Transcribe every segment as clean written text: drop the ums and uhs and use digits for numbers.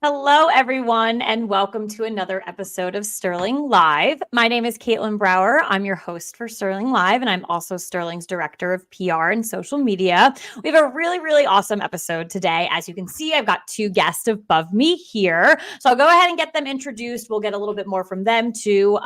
Hello, everyone, and welcome to another episode of Sterling Live. My name is Caitlin Brower. I'm your host for Sterling Live, and I'm also Sterling's Director of PR and Social Media. We have a really awesome episode today. As you can see, I've got two guests above me here. So I'll go ahead and get them introduced. We'll get a little bit more from them too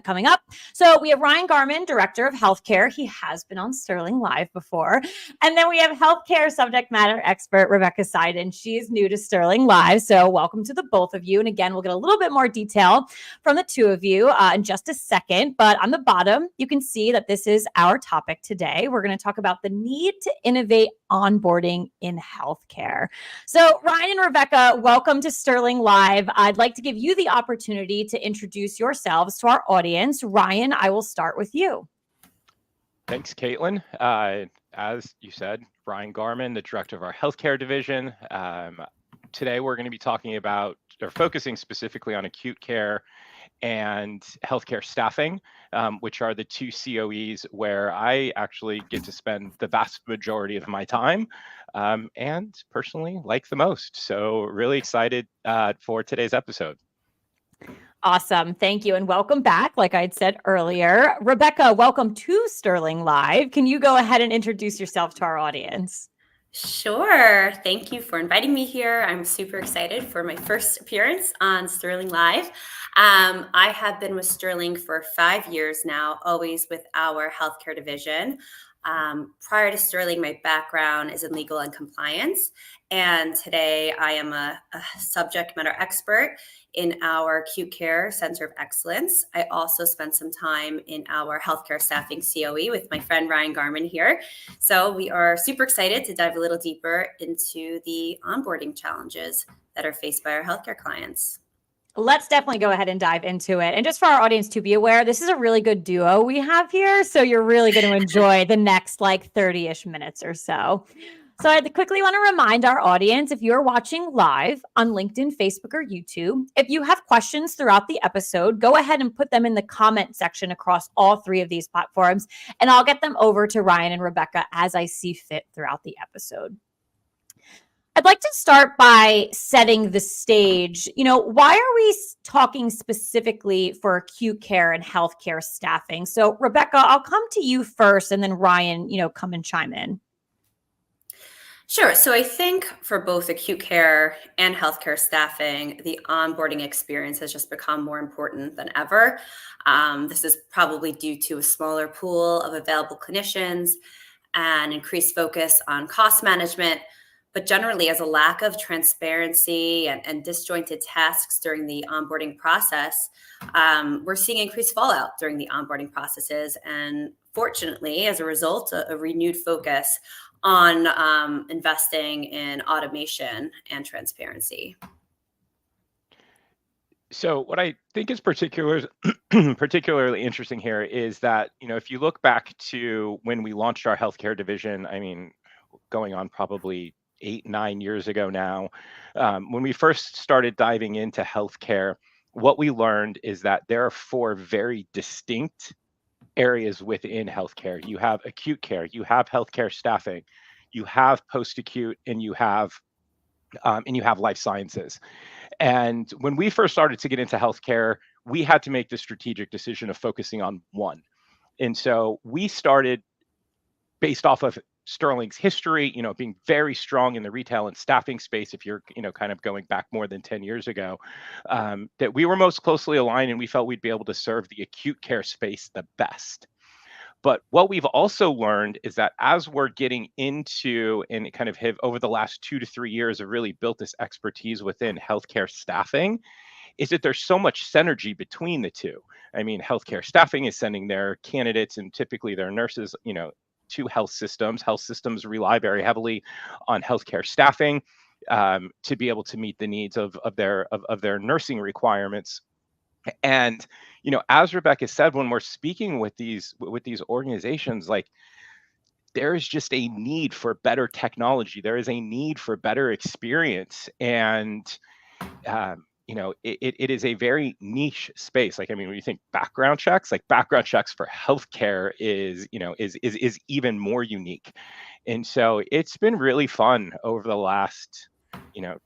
coming up. So we have Ryan Garman, Director of Healthcare. He has been on Sterling Live before. And then we have healthcare subject matter expert Rebecca Seiden. She is new to Sterling Live, so welcome to the both of you. And again, we'll get a little bit more detail from the two of you in just a second. But on the bottom, you can see that this is our topic today. We're going to talk about the need to innovate onboarding in healthcare. So Ryan and Rebecca, welcome to Sterling Live. I'd like to give you the opportunity to introduce yourselves to our audience. Ryan, I will start with you. Thanks, Caitlin. As you said, Ryan Garman, the director of our healthcare division. Today, we're going to be talking about or focusing specifically on acute care and healthcare staffing, which are the two COEs where I actually get to spend the vast majority of my time and personally like the most. So really excited for today's episode. Awesome. Thank you. And welcome back. Like I had said earlier, Rebecca, welcome to Sterling Live. Can you go ahead and introduce yourself to our audience? Sure. Thank you for inviting me here. I'm super excited for my first appearance on Sterling Live. I have been with Sterling for 5 years now, always with our healthcare division. Prior to Sterling, my background is in legal and compliance. And today I am a subject matter expert in our acute care center of excellence. I also spent some time in our healthcare staffing COE with my friend Ryan Garman here. So we are super excited to dive a little deeper into the onboarding challenges that are faced by our healthcare clients. Let's definitely go ahead and dive into it. And just for our audience to be aware, this is a really good duo we have here. So you're really going to enjoy the next 30-ish minutes or so. So I quickly want to remind our audience, if you're watching live on LinkedIn, Facebook, or YouTube, if you have questions throughout the episode, go ahead and put them in the comment section across all three of these platforms, and I'll get them over to Ryan and Rebecca as I see fit throughout the episode. I'd like to start by setting the stage. Why are we talking specifically for acute care and healthcare staffing? So Rebecca, I'll come to you first, and then Ryan, come and chime in. Sure. So I think for both acute care and healthcare staffing, the onboarding experience has just become more important than ever. This is probably due to a smaller pool of available clinicians and increased focus on cost management, but generally as a lack of transparency and disjointed tasks during the onboarding process, we're seeing increased fallout during the onboarding processes. And fortunately, as a result, a renewed focus on investing in automation and transparency. So what I think is particularly interesting here is that, if you look back to when we launched our healthcare division, going on probably 8-9 years ago now, when we first started diving into healthcare, what we learned is that there are 4 very distinct areas within healthcare. You have acute care, you have healthcare staffing, you have post-acute, and you have life sciences. And when we first started to get into healthcare, we had to make the strategic decision of focusing on one. And so we started based off of Sterling's history, being very strong in the retail and staffing space, if you're, kind of going back more than 10 years ago, that we were most closely aligned and we felt we'd be able to serve the acute care space the best. But what we've also learned is that as we're getting into and kind of have over the last 2 to 3 years have really built this expertise within healthcare staffing, is that there's so much synergy between the two. Healthcare staffing is sending their candidates and typically their nurses, to health systems. Health systems rely very heavily on healthcare staffing to be able to meet the needs of their nursing requirements. And as Rebecca said, when we're speaking with these organizations, there is just a need for better technology. There is a need for better experience, and it is a very niche space. When you think background checks, background checks for healthcare is even more unique. And so it's been really fun over the last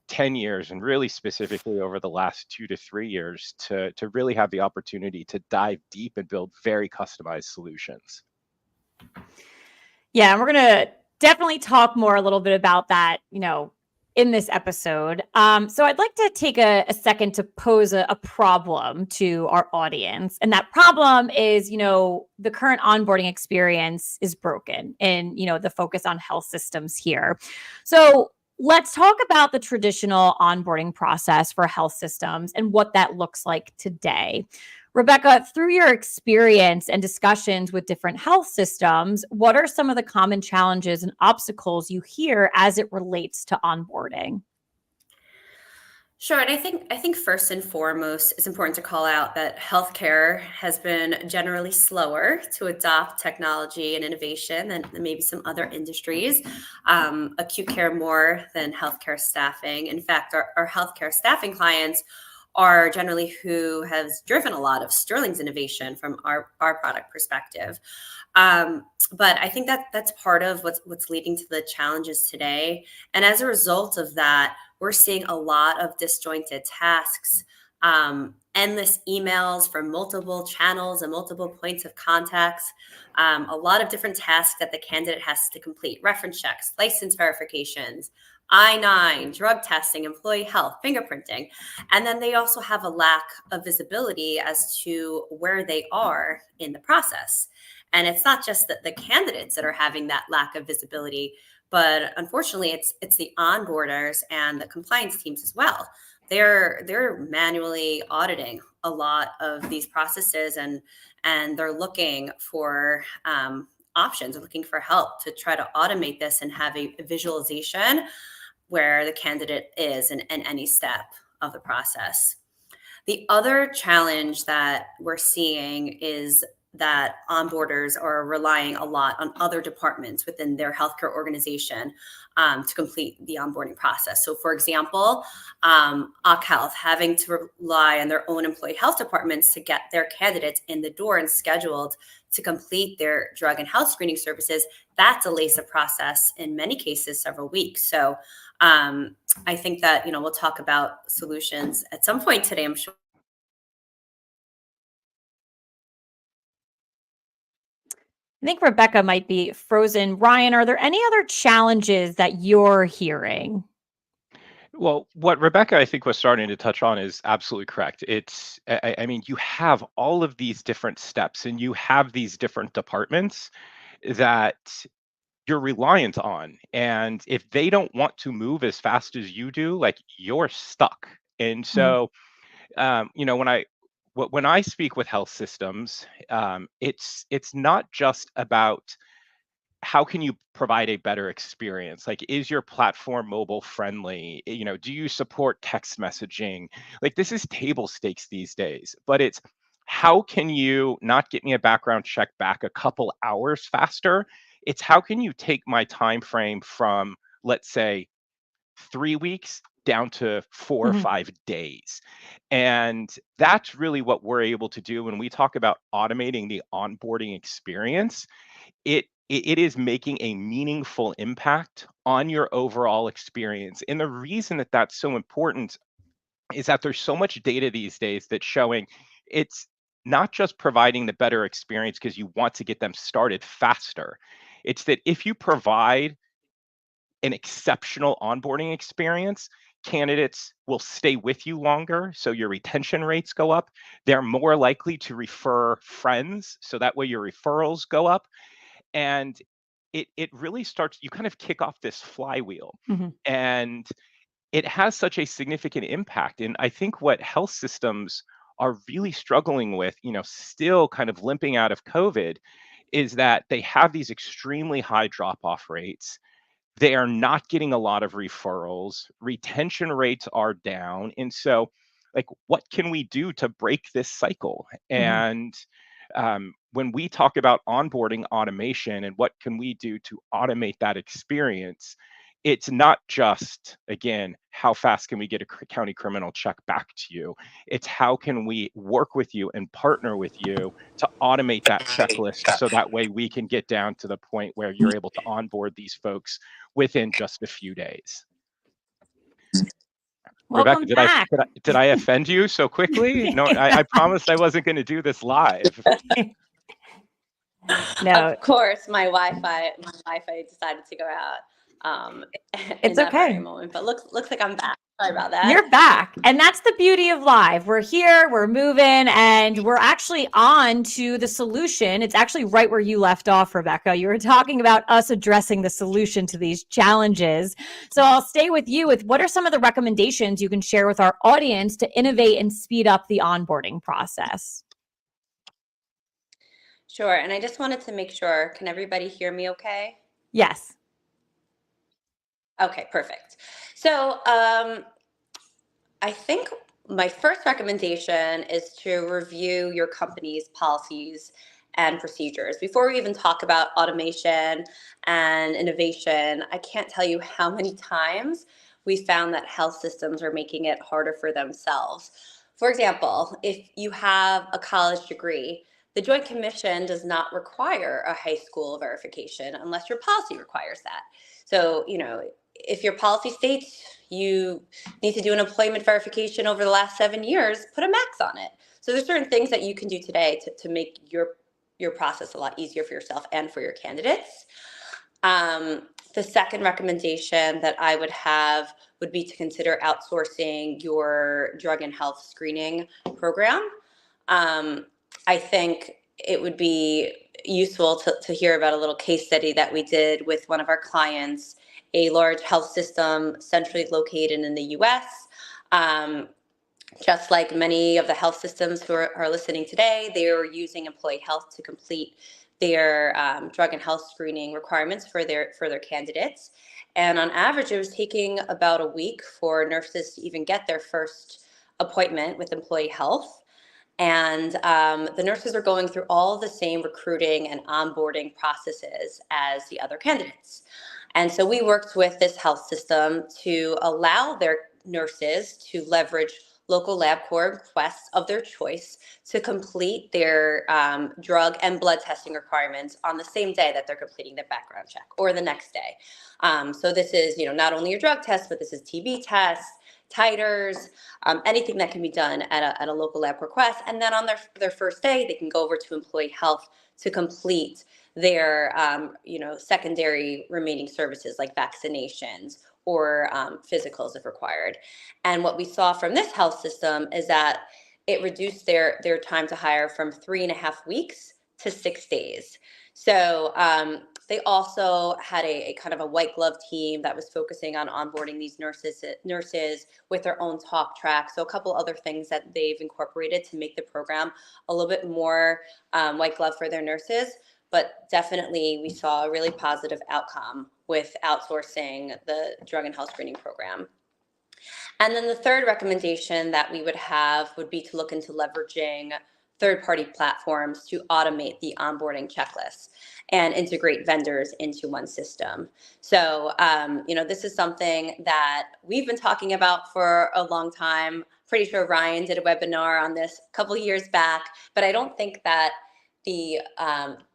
10 years, and really specifically over the last 2 to 3 years, to really have the opportunity to dive deep and build very customized solutions. Yeah, and we're going to definitely talk more a little bit about that, in this episode. So I'd like to take a second to pose a problem to our audience. And that problem is, the current onboarding experience is broken and, the focus on health systems here. So let's talk about the traditional onboarding process for health systems and what that looks like today. Rebecca, through your experience and discussions with different health systems, what are some of the common challenges and obstacles you hear as it relates to onboarding? Sure, and I think first and foremost, it's important to call out that healthcare has been generally slower to adopt technology and innovation than maybe some other industries. Acute care more than healthcare staffing. In fact, our healthcare staffing clients are generally who has driven a lot of Sterling's innovation from our product perspective. But I think that's part of what's leading to the challenges today. And as a result of that, we're seeing a lot of disjointed tasks, endless emails from multiple channels and multiple points of contacts, a lot of different tasks that the candidate has to complete: reference checks, license verifications, I-9, drug testing, employee health, fingerprinting. And then they also have a lack of visibility as to where they are in the process. And it's not just the candidates that are having that lack of visibility, but unfortunately, it's the onboarders and the compliance teams as well. They're manually auditing a lot of these processes, and they're looking for options. They're looking for help to try to automate this and have a visualization where the candidate is in any step of the process. The other challenge that we're seeing is that onboarders are relying a lot on other departments within their healthcare organization to complete the onboarding process. So, for example, OC Health having to rely on their own employee health departments to get their candidates in the door and scheduled to complete their drug and health screening services. That delays the process in many cases several weeks. So I think that, we'll talk about solutions at some point today, I'm sure. I think Rebecca might be frozen. Ryan, are there any other challenges that you're hearing? Well, what Rebecca, I think, was starting to touch on is absolutely correct. I mean, you have all of these different steps and you have these different departments that you're reliant on. And if they don't want to move as fast as you do, like, you're stuck. And Mhm. so, when I speak with health systems, it's not just about how can you provide a better experience? Like, is your platform mobile friendly? Do you support text messaging? Like, this is table stakes these days, but it's how can you not get me a background check back a couple hours faster? It's how can you take my time frame from, let's say, 3 weeks down to 4 or 5 days. And that's really what we're able to do when we talk about automating the onboarding experience. It is making a meaningful impact on your overall experience. And the reason that that's so important is that there's so much data these days that's showing it's not just providing the better experience because you want to get them started faster. It's that if you provide an exceptional onboarding experience, candidates will stay with you longer. So your retention rates go up. They're more likely to refer friends. So that way your referrals go up. And it really starts, you kind of kick off this flywheel. Mhm. And it has such a significant impact. And I think what health systems are really struggling with, still kind of limping out of COVID, is that they have these extremely high drop off rates. They are not getting a lot of referrals. Retention rates are down. And so, like, what can we do to break this cycle? Mhm. And when we talk about onboarding automation and what can we do to automate that experience, it's not just, again, how fast can we get a county criminal check back to you? It's how can we work with you and partner with you to automate that checklist so that way we can get down to the point where you're able to onboard these folks within just a few days. Rebecca, Welcome back. did I offend you so quickly? No, I promised I wasn't going to do this live. No, Of course, my Wi-Fi decided to go out it's in that very okay. moment. But looks like I'm back. Sorry about that. You're back. And that's the beauty of live. We're here, we're moving, and we're actually on to the solution. It's actually right where you left off, Rebecca. You were talking about us addressing the solution to these challenges. So I'll stay with you with what are some of the recommendations you can share with our audience to innovate and speed up the onboarding process? Sure. And I just wanted to make sure, can everybody hear me okay? Yes. Okay, perfect. So I think my first recommendation is to review your company's policies and procedures. Before we even talk about automation and innovation, I can't tell you how many times we found that health systems are making it harder for themselves. For example, if you have a college degree, the Joint Commission does not require a high school verification unless your policy requires that. So, if your policy states you need to do an employment verification over the last 7 years, put a max on it. So there's certain things that you can do today to make your process a lot easier for yourself and for your candidates. The second recommendation that I would have would be to consider outsourcing your drug and health screening program. I think it would be useful to hear about a little case study that we did with one of our clients, a large health system centrally located in the US. Just like many of the health systems who are listening today, they are using employee health to complete their drug and health screening requirements for their candidates. And on average, it was taking about a week for nurses to even get their first appointment with employee health. And the nurses are going through all the same recruiting and onboarding processes as the other candidates. And so we worked with this health system to allow their nurses to leverage local LabCorp requests of their choice to complete their drug and blood testing requirements on the same day that they're completing their background check or the next day. So this is, not only your drug test, but this is TB tests, titers, anything that can be done at a local lab request. And then on their first day, they can go over to employee health to complete their secondary remaining services like vaccinations or physicals if required. And what we saw from this health system is that it reduced their time to hire from 3.5 weeks to 6 days. So they also had a kind of a white glove team that was focusing on onboarding these nurses with their own talk track. So a couple other things that they've incorporated to make the program a little bit more white glove for their nurses. But definitely we saw a really positive outcome with outsourcing the drug and health screening program. And then the third recommendation that we would have would be to look into leveraging third-party platforms to automate the onboarding checklist and integrate vendors into one system. So, this is something that we've been talking about for a long time. Pretty sure Ryan did a webinar on this a couple years back, but I don't think that the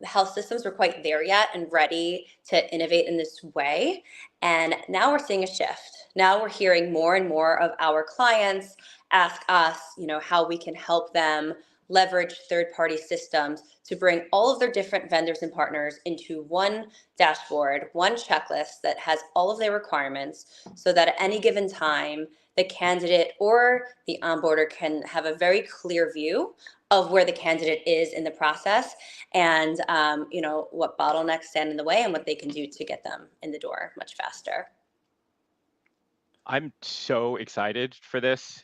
health systems were quite there yet and ready to innovate in this way. And now we're seeing a shift. Now we're hearing more and more of our clients ask us, how we can help them leverage third-party systems to bring all of their different vendors and partners into one dashboard, one checklist that has all of their requirements so that at any given time, the candidate or the onboarder can have a very clear view of where the candidate is in the process and, what bottlenecks stand in the way and what they can do to get them in the door much faster. I'm so excited for this.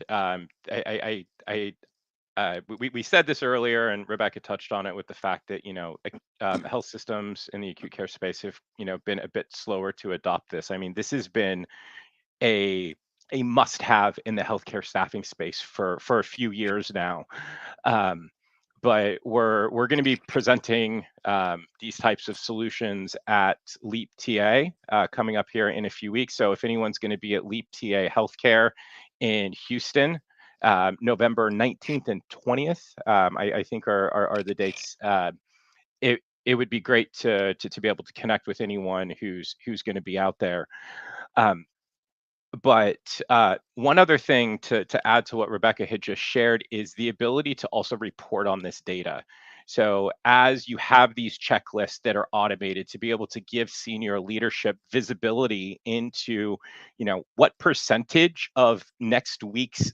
We said this earlier, and Rebecca touched on it with the fact that health systems in the acute care space have been a bit slower to adopt this. I mean, this has been a must-have in the healthcare staffing space for a few years now. But we're going to be presenting these types of solutions at Leap TA coming up here in a few weeks. So if anyone's going to be at Leap TA Healthcare in Houston, November 19th and 20th, I think are the dates. It would be great to be able to connect with anyone who's going to be out there. But one other thing to add to what Rebecca had just shared is the ability to also report on this data. So as you have these checklists that are automated, to be able to give senior leadership visibility into, what percentage of next week's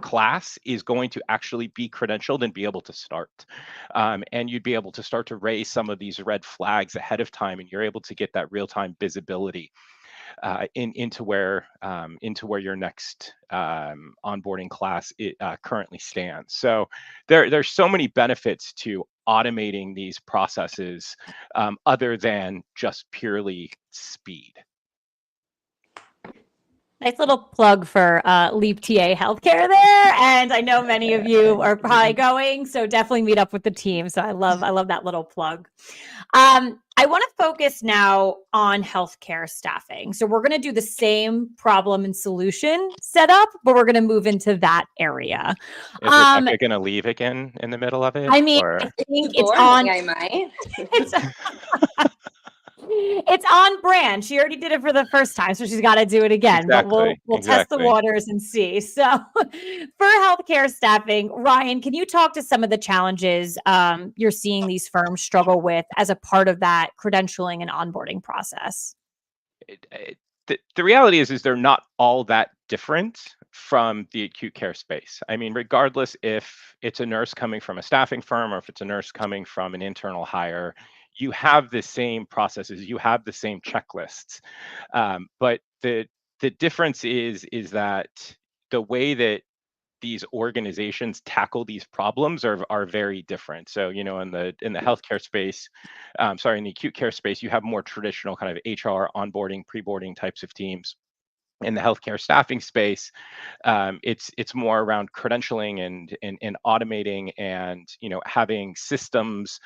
class is going to actually be credentialed and be able to start. And you'd be able to start to raise some of these red flags ahead of time, and you're able to get that real-time visibility into where your next onboarding class currently stands. So there's so many benefits to automating these processes, other than just purely speed. Nice little plug for Leap TA Healthcare there, and I know many of you are probably going, so definitely meet up with the team. So I love that little plug. I want to focus now on healthcare staffing. So we're going to do the same problem and solution setup, but we're going to move into that area. Is Rebecca going to leave again in the middle of it? I mean, or? I think it's on. I might. It's on brand. She already did it for the first time, so she's got to do it again. Exactly, But we'll test the waters and see. So, for healthcare staffing, Ryan, can you talk to some of the challenges you're seeing these firms struggle with as a part of that credentialing and onboarding process? The reality is they're not all that different from the acute care space. I mean, regardless if it's a nurse coming from a staffing firm or if it's a nurse coming from an internal hire, you have the same processes, you have the same checklists. But the difference is that the way that these organizations tackle these problems are very different. So, in the healthcare space, in the acute care space, you have more traditional kind of HR onboarding, pre-boarding types of teams. In the healthcare staffing space, it's more around credentialing and automating, and having systems,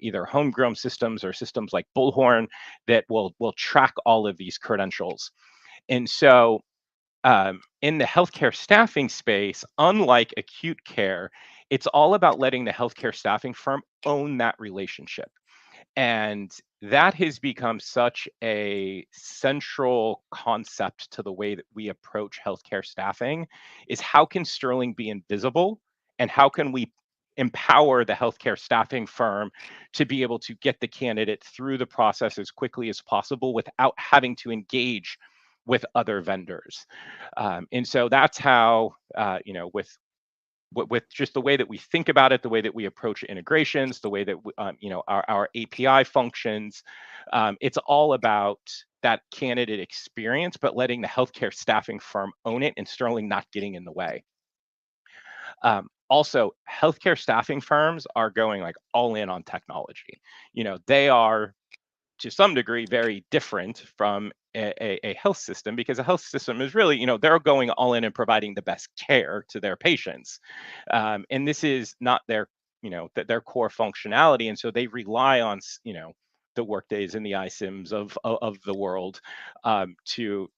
either homegrown systems or systems like Bullhorn, that will track all of these credentials. And so in the healthcare staffing space, unlike acute care, it's all about letting the healthcare staffing firm own that relationship. And that has become such a central concept to the way that we approach healthcare staffing, is how can Sterling be invisible, and how can we empower the healthcare staffing firm to be able to get the candidate through the process as quickly as possible without having to engage with other vendors. And so that's how, with just the way that we think about it, the way that we approach integrations, the way that our API functions, it's all about that candidate experience, but letting the healthcare staffing firm own it, and Sterling not getting in the way. Also, healthcare staffing firms are going like all in on technology. They are, to some degree, very different from a health system, because a health system is really, they're going all in and providing the best care to their patients. And this is not their, their core functionality. And so they rely on, the Workdays and the iSIMs of the world, to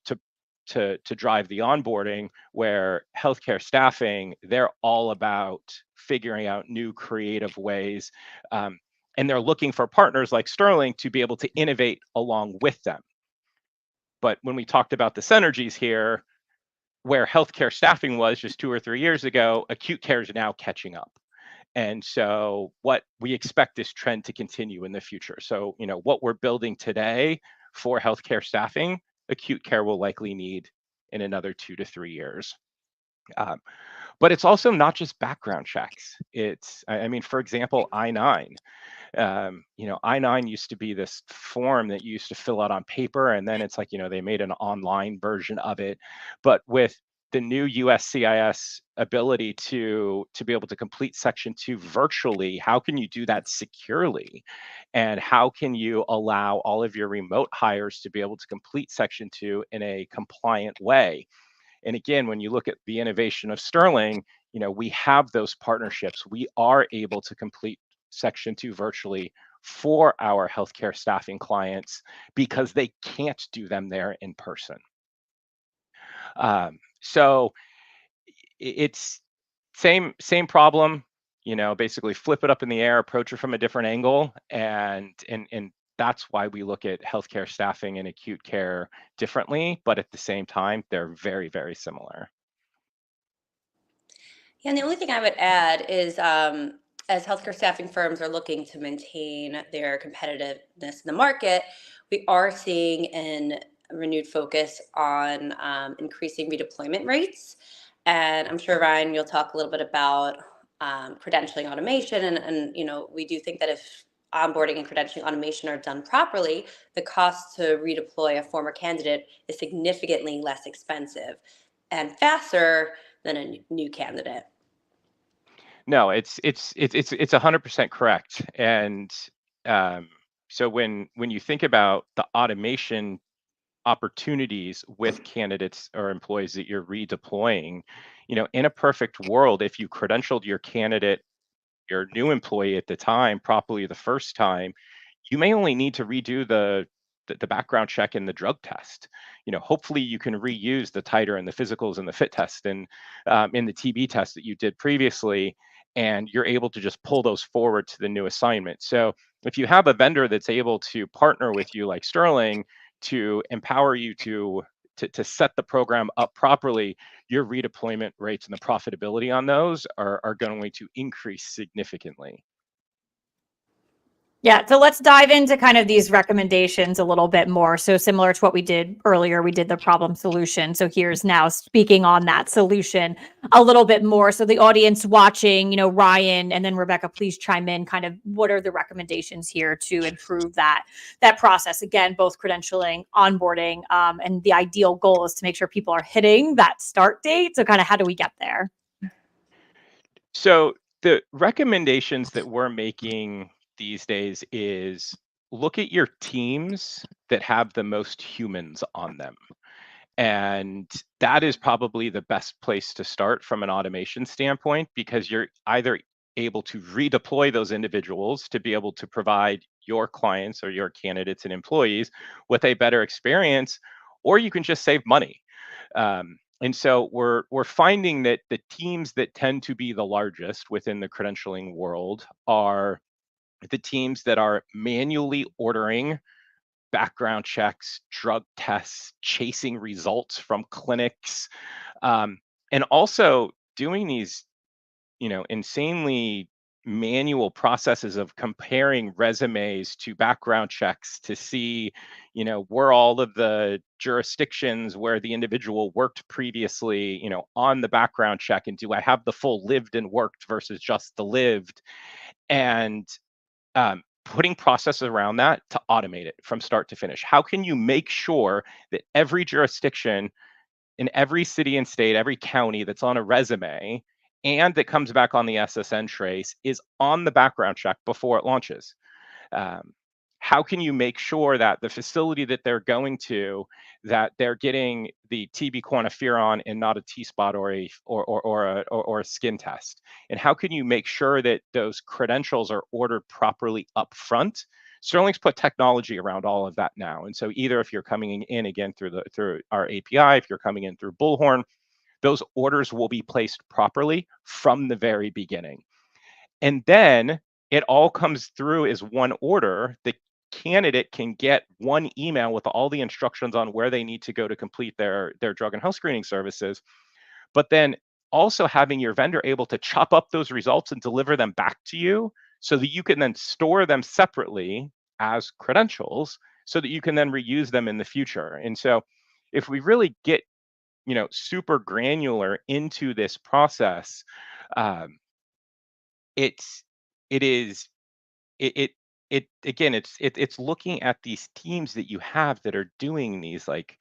drive the onboarding, where healthcare staffing, they're all about figuring out new creative ways. And they're looking for partners like Sterling to be able to innovate along with them. But when we talked about the synergies here, where healthcare staffing was just 2 or 3 years ago, acute care is now catching up. And so what we expect this trend to continue in the future. So, what we're building today for healthcare staffing, acute care will likely need in another 2 to 3 years. But it's also not just background checks. I mean, for example, I-9. I-9 used to be this form that you used to fill out on paper, and then it's like, they made an online version of it. But with the new USCIS ability to be able to complete Section 2 virtually, how can you do that securely? And how can you allow all of your remote hires to be able to complete Section 2 in a compliant way? And again, when you look at the innovation of Sterling, we have those partnerships. We are able to complete Section 2 virtually for our healthcare staffing clients, because they can't do them there in person. So it's same basically flip it up in the air, approach it from a different angle, and that's why we look at healthcare staffing and acute care differently, but at the same time, they're very, very similar. Yeah, and the only thing I would add is as healthcare staffing firms are looking to maintain their competitiveness in the market, we are seeing a renewed focus on increasing redeployment rates. And I'm sure, Ryan, you'll talk a little bit about credentialing automation. And, we do think that if onboarding and credentialing automation are done properly, the cost to redeploy a former candidate is significantly less expensive and faster than a new candidate. No, it's 100% correct. And um, so when you think about the automation opportunities with candidates or employees that you're redeploying, in a perfect world, if you credentialed your candidate, your new employee at the time properly the first time, you may only need to redo the background check and the drug test. Hopefully you can reuse the titer and the physicals and the fit test and in the TB test that you did previously, and you're able to just pull those forward to the new assignment. So if you have a vendor that's able to partner with you like Sterling to empower you to set the program up properly, your redeployment rates and the profitability on those are going to increase significantly. Yeah, so let's dive into kind of these recommendations a little bit more. So similar to what we did earlier, we did the problem solution. So here's now speaking on that solution a little bit more. So the audience watching, Ryan and then Rebecca, please chime in kind of what are the recommendations here to improve that process? Again, both credentialing, onboarding, and the ideal goal is to make sure people are hitting that start date. So kind of how do we get there? So the recommendations that we're making these days is look at your teams that have the most humans on them. And that is probably the best place to start from an automation standpoint, because you're either able to redeploy those individuals to be able to provide your clients or your candidates and employees with a better experience, or you can just save money. And so we're finding that the teams that tend to be the largest within the credentialing world are the teams that are manually ordering background checks, drug tests, chasing results from clinics, um, and also doing these, insanely manual processes of comparing resumes to background checks to see, were all of the jurisdictions where the individual worked previously, on the background check, and do I have the full lived and worked versus just the lived, and putting processes around that to automate it from start to finish. How can you make sure that every jurisdiction in every city and state, every county that's on a resume and that comes back on the SSN trace is on the background check before it launches? Um, how can you make sure that the facility that they're going to, that they're getting the TB quantiferon and not a T spot or a skin test? And how can you make sure that those credentials are ordered properly up front? Sterling's put technology around all of that now. And so either if you're coming in again through our API, if you're coming in through Bullhorn, those orders will be placed properly from the very beginning. And then it all comes through as one order. The candidate can get one email with all the instructions on where they need to go to complete their drug and health screening services. But then also having your vendor able to chop up those results and deliver them back to you so that you can then store them separately as credentials so that you can then reuse them in the future. And so if we really get, super granular into this process, um, it's it is it it it again, it's looking at these teams that you have that are doing these like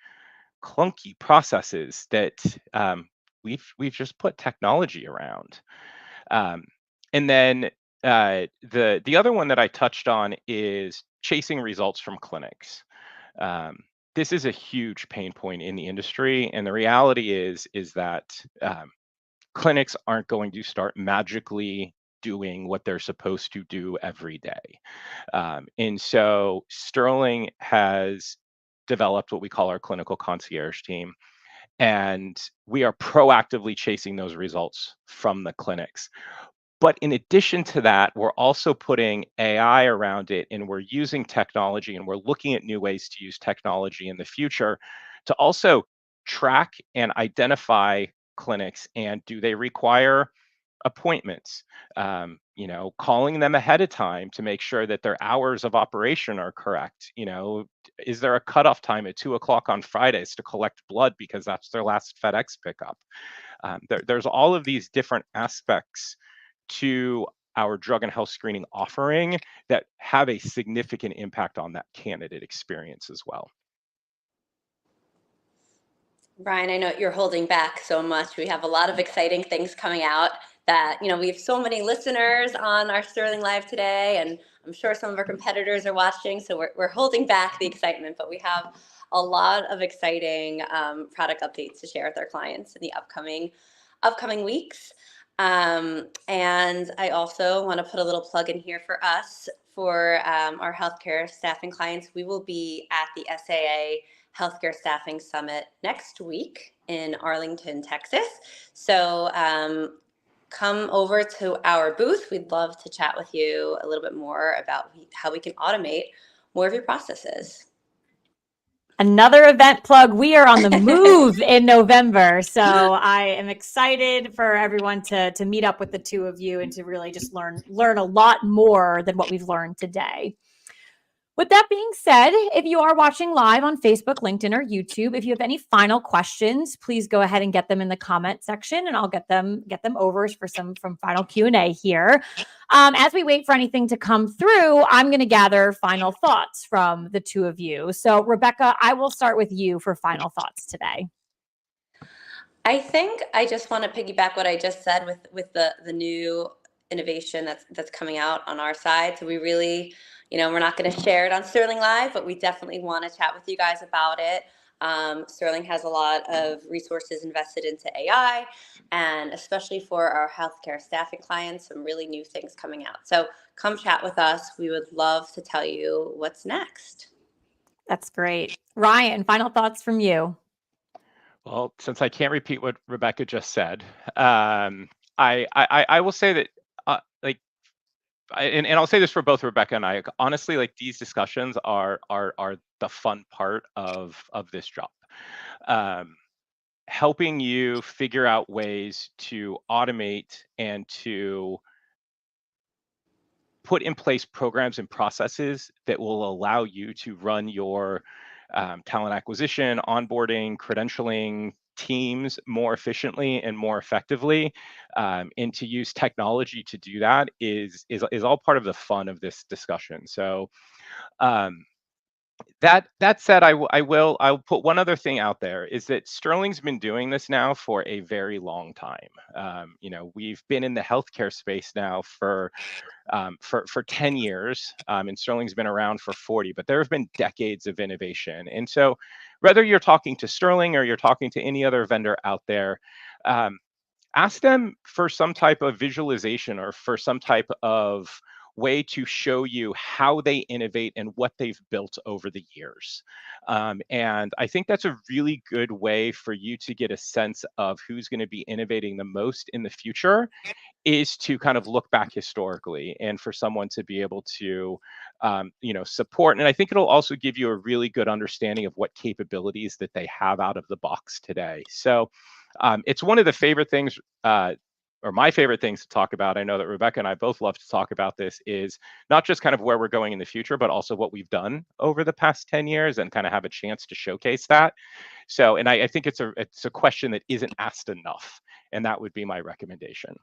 clunky processes that we've just put technology around. um, and then the other one that I touched on is chasing results from clinics. um, this is a huge pain point in the industry, and the reality is that clinics aren't going to start magically doing what they're supposed to do every day. And so Sterling has developed what we call our clinical concierge team, and we are proactively chasing those results from the clinics. But in addition to that, we're also putting AI around it, and we're using technology, and we're looking at new ways to use technology in the future to also track and identify clinics, and do they require appointments, calling them ahead of time to make sure that their hours of operation are correct. Is there a cutoff time at 2 o'clock on Fridays to collect blood because that's their last FedEx pickup? There's all of these different aspects to our drug and health screening offering that have a significant impact on that candidate experience as well. Brian, I know you're holding back so much. We have a lot of exciting things coming out that, we have so many listeners on our Sterling Live today, and I'm sure some of our competitors are watching, so we're holding back the excitement, but we have a lot of exciting product updates to share with our clients in the upcoming weeks. And I also want to put a little plug in here for us for our healthcare staffing clients. We will be at the SAA Healthcare Staffing Summit next week in Arlington, Texas. So come over to our booth. We'd love to chat with you a little bit more about how we can automate more of your processes. Another event plug. We are on the move in November. So I am excited for everyone to meet up with the two of you and to really just learn a lot more than what we've learned today. With that being said, if you are watching live on Facebook, LinkedIn, or YouTube, if you have any final questions, please go ahead and get them in the comment section, and I'll get them over for some final Q&A here. As we wait for anything to come through, I'm going to gather final thoughts from the two of you. So, Rebecca, I will start with you for final thoughts today. I think I just want to piggyback what I just said with the new innovation that's coming out on our side. So we really, we're not going to share it on Sterling Live, but we definitely want to chat with you guys about it. Sterling has a lot of resources invested into AI, and especially for our healthcare staffing clients, some really new things coming out. So come chat with us. We would love to tell you what's next. That's great. Ryan, final thoughts from you. Well, since I can't repeat what Rebecca just said, I will say that and I'll say this for both Rebecca and I. Honestly, these discussions are the fun part of this job. Helping you figure out ways to automate and to put in place programs and processes that will allow you to run your talent acquisition, onboarding, credentialing teams more efficiently and more effectively, and to use technology to do that is all part of the fun of this discussion. So that said, I'll put one other thing out there, is that Sterling's been doing this now for a very long time. We've been in the healthcare space now for 10 years, and Sterling's been around for 40, but there have been decades of innovation. And so whether you're talking to Sterling or you're talking to any other vendor out there, ask them for some type of visualization or for some type of way to show you how they innovate and what they've built over the years. And I think that's a really good way for you to get a sense of who's going to be innovating the most in the future, is to kind of look back historically and for someone to be able to, support. And I think it'll also give you a really good understanding of what capabilities that they have out of the box today. So it's one of the favorite things, or my favorite things to talk about. I know that Rebecca and I both love to talk about this, is not just kind of where we're going in the future, but also what we've done over the past 10 years and kind of have a chance to showcase that. So, and I think it's a question that isn't asked enough, and that would be my recommendation.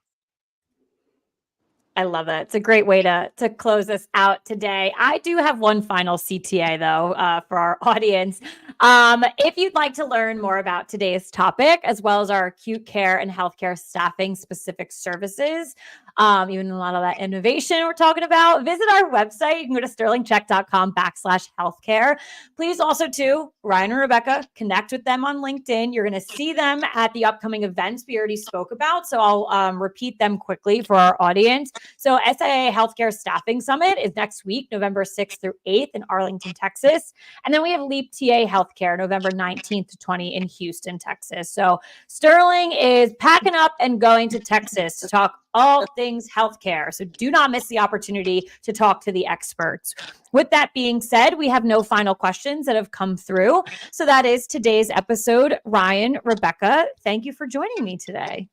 I love it. It's a great way to close us out today. I do have one final CTA, though, for our audience. If you'd like to learn more about today's topic, as well as our acute care and healthcare staffing specific services, even a lot of that innovation we're talking about, visit our website. You can go to sterlingcheck.com/healthcare. Please also, too, Ryan and Rebecca, connect with them on LinkedIn. You're going to see them at the upcoming events we already spoke about. So I'll repeat them quickly for our audience. So SIA Healthcare Staffing Summit is next week, November 6th through 8th in Arlington, Texas. And then we have Leap TA Healthcare, November 19th to 20 in Houston, Texas. So Sterling is packing up and going to Texas to talk all things healthcare. So do not miss the opportunity to talk to the experts. With that being said, we have no final questions that have come through. So that is today's episode. Ryan, Rebecca, thank you for joining me today.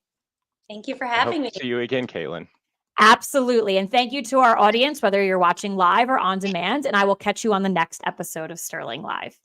Thank you for I hope having me. to see you again, Caitlin. Absolutely. And thank you to our audience, whether you're watching live or on demand. And I will catch you on the next episode of Sterling Live.